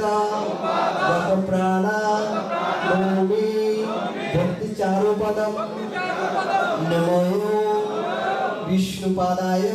गत प्राण नौमि भक्ति चारुपदम नमो विष्णुपादाय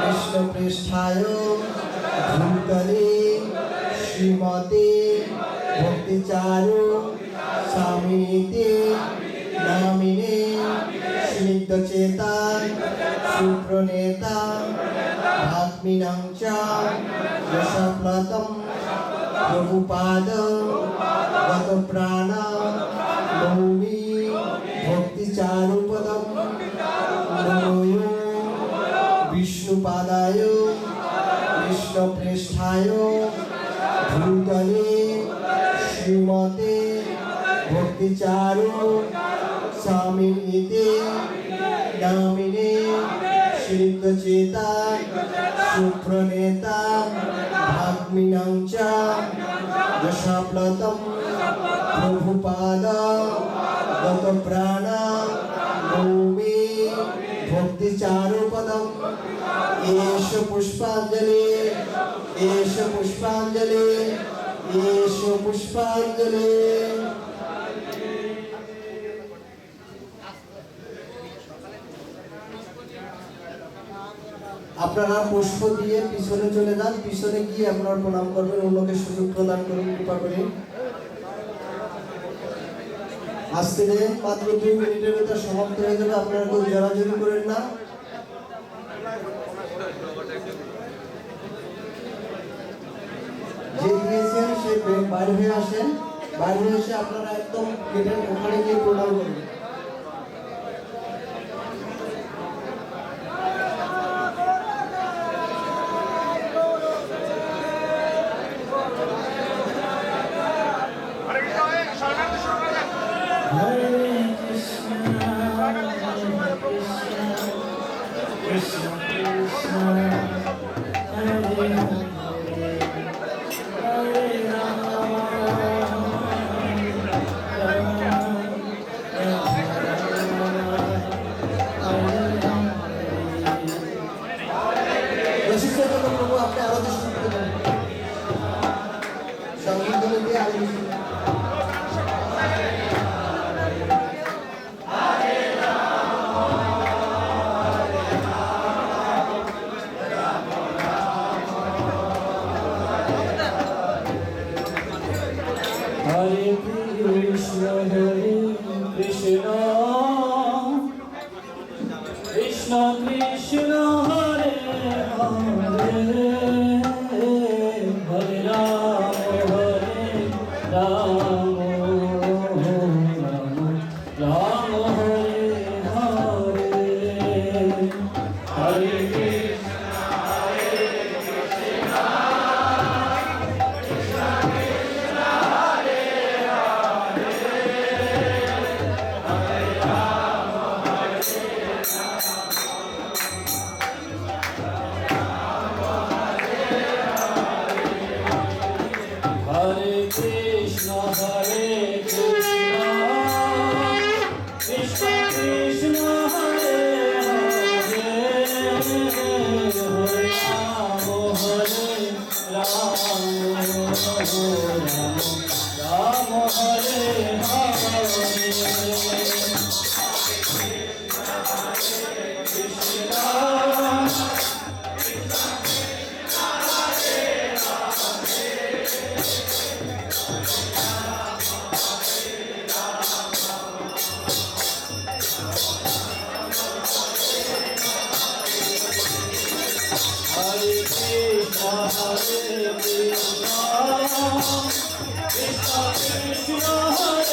विष्णुप्रेष्ठाय भूतले श्रीमते भक्ति चारु स्वामिनीते नामिने स्निग्ध चेता सुप्रणेता भाग्मिनां च यशप्लतं प्रभुपाद गत प्राण नौमि भक्ति चारुपदम नमो विष्णुपादाय विष्णुप्रेष्ठाय भूतले श्रीमते भक्ति चारु स्वामिनीते नामिने स्निग्ध चेता सुप्रणेता भाग्मिनां च यशप्लतं प्रभुपाद गत प्राण नौमि भक्ति चारुपदम एष पुष्पांजलि एष पुष्पांजलि एष पुष्पांजलि। আপনারা পুষ্প দিয়ে পিছনে চলে যান, পিছনে গিয়ে আপনারা প্রণাম করবেন, অন্যকে সুযোগ প্রদান করুন কৃপা করে। আজকে মাত্র 2 মিনিটের ভিতরে সমাপ্ত হয়ে যাবে, আপনারা কেউ জোরাজুরি করেন না। যে গিয়েছেন সে বাইরে হয়ে আসেন, বাইরে এসে আপনারা একদম গেটের ওখানে গিয়ে প্রণাম করবেন। প্রভু আপনি আরো দৃষ্টি করে দেন সংগীত দিয়ে আরো Hare Krishna Krishna Krishna Krishna Hare Hare Hare Rama Rama Hare Hare Hare Krishna Hare Krishna Krishna Krishna Hare Hare Hare Rama Rama Hare Krishna Krishna Hare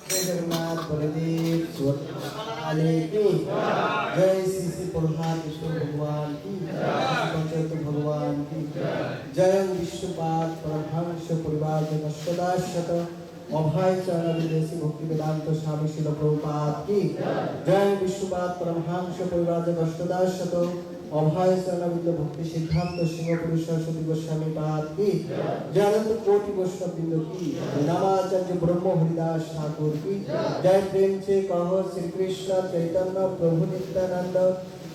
Jagannath Baldev Subhadra की जय श्री श्री प्रहलाद विष्णु भगवान की पंचतत्व भगवान की जय विष्णुपाद परमहंस परिवार सदा शत अभय चरण विदेशी भक्ति वेदांत स्वामी शिल प्रभुपाद की जय विष्णुपाद परमहंस परिवार सदा शत अभय चरण भक्ति सिद्धांत सिंह पुरुष सरस्वती गोस्वामी पाद की जय अनंत कोटि वैष्णव बिंदु की नामाचार्य ब्रह्म हरिदास ठाकुर की जय प्रेम से कहो श्री कृष्ण चैतन्य प्रभु नित्यानंद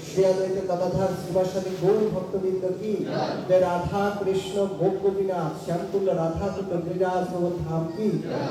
श्री अद्वैत गदाधर श्रीवासादि गौर भक्तवृंद की जय राधा कृष्ण गोप गोपीनाथ श्यामकुंड राधा कुंड गिरिराज धाम की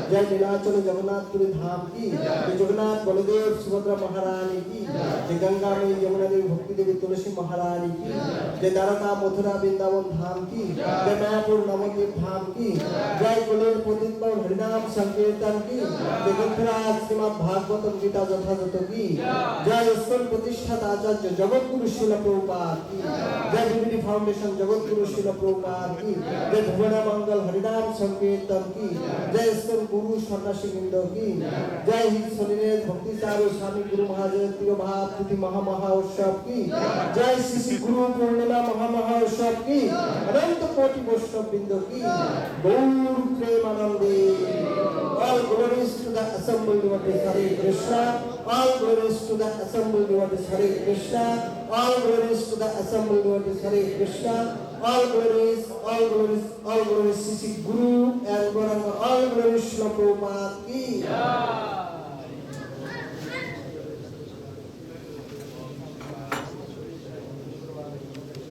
जय नीलाचल जगन्नाथपुरी धाम की जय जगन्नाथ बलदेव सुभद्रा महारानी की जय गंगा मई यमुना देवी भक्ति देवी तुलसी महारानी की जय द्वारका मथुरा वृंदावन धाम की जय मायापुर नवद्वीप धाम की जय कुलेर पंडित हरिनाम संकीर्तन की जय ग्रंथराज श्रीमद् भागवतम गीता यथायथ की जय ईश्वर प्रतिष्ठा आचार्य जगत गुरु शिल प्रभुपाद की जय विविधि फाउंडेशन जगत गुरु शिल प्रभुपाद की जय भुवन मंगल हरिनाम संकीर्तन की जय ईश्वर गुरु सन्यासी वृंद की जय हिंद सोनिनेश भक्ति चारु स्वामी गुरु महाजय तिरुभाव तिथि महामहोत्सव की जय श्री श्री गुरु पूर्णिमा महामहोत्सव की अनंत कोटि वैष्णव वृंद की गौर प्रेमानंदे all glories to the assembled devotees Hare Krishna all glories to the assembled devotees Hare Krishna all glories to the assembled devotees Hare Krishna all glories Sisi Guru and Gauranga all glories Shri Prabhupada ki